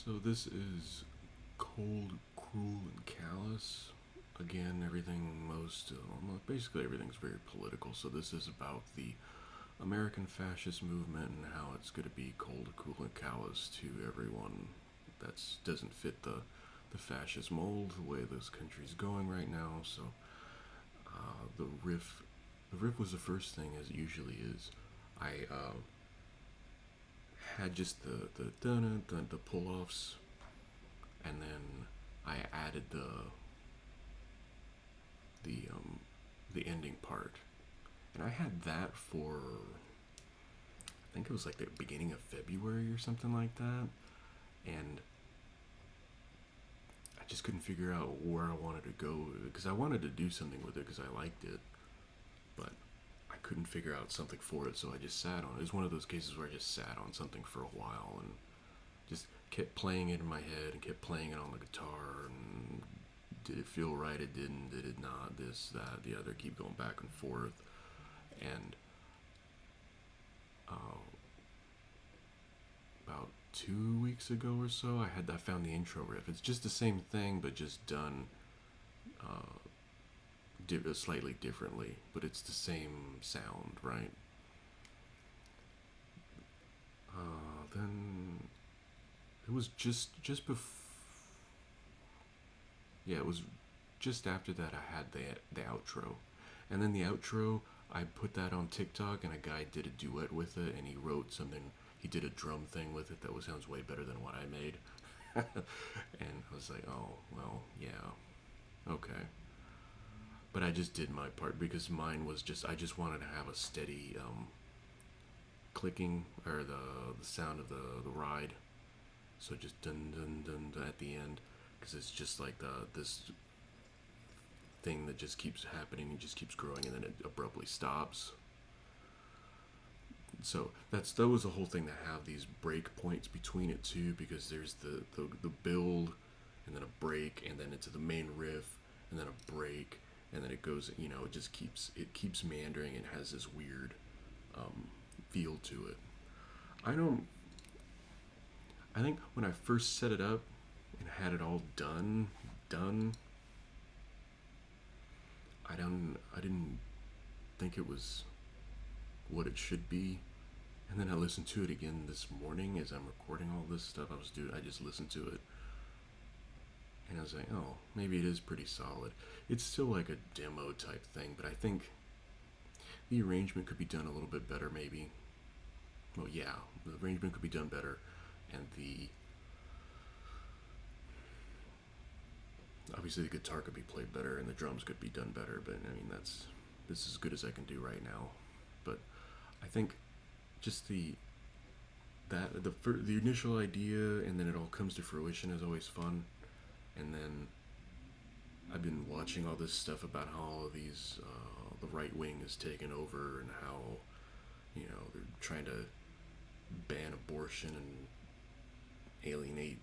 So this is Cold, Cruel, and Callous. Again, basically everything's very political. So this is about the American fascist movement and how it's going to be cold, cruel, and callous to everyone that doesn't fit the fascist mold, the way this country's going right now. So the riff was the first thing, as it usually is. I had just the pull offs, and then I added the the ending part, and I had that for I think it was like the beginning of February or something like that, and I just couldn't figure out where I wanted to go because I wanted to do something with it because I liked it, but I couldn't figure out something for it, so I just sat on it. It was one of those cases where I just sat on something for a while and just kept playing it in my head and kept playing it on the guitar, and did it feel right, it didn't, did it not, this, that, the other, keep going back and forth. And uh, about 2 weeks ago or so, I found the intro riff. It's just the same thing but just done uh, slightly differently, but it's the same sound, right? Then it was just before. Yeah, it was just after that I had the outro, and then the outro I put that on TikTok, and a guy did a duet with it, and he wrote something. He did a drum thing with it that sounds way better than what I made, and I was like, oh well, yeah, okay. But I just did my part because mine was just I just wanted to have a steady clicking or the sound of the ride. So just dun dun dun, dun at the end, because it's just like this thing that just keeps happening and just keeps growing, and then it abruptly stops. So that was the whole thing, to have these break points between it too, because there's the build, and then a break, and then into the main riff, and then a break, and then it goes. It keeps meandering and has this weird feel to it. I don't. I think when I first set it up and had it all done, I didn't think it was what it should be. And then I listened to it again this morning as I'm recording all this stuff. I just listened to it, and I was like, oh, maybe it is pretty solid. It's still like a demo type thing, but I think the arrangement could be done a little bit better, maybe. Well, yeah, the arrangement could be done better, and the obviously the guitar could be played better, and the drums could be done better. But I mean, this is as good as I can do right now. But I think just the initial idea, and then it all comes to fruition, is always fun. And then I've been watching all this stuff about how all of these the right wing is taken over, and how they're trying to ban abortion and alienate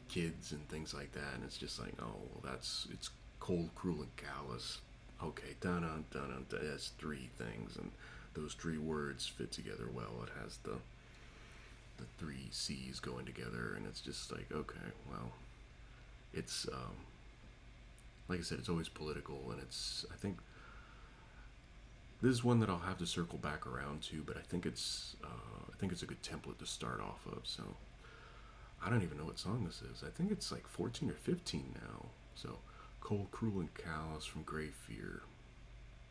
kids and things like that, and it's just like, oh, well, it's cold, cruel, and callous. Okay, dun dun dun dun. That's three things, and those three words fit together well. It has the three C's going together, and it's just like, okay, well, it's like I said, it's always political, and I think this is one that I'll have to circle back around to, but I think it's a good template to start off of. So I don't even know what song this is. I think it's like 14 or 15 now. So Cold, Cruel, and Callous from Grey Fear.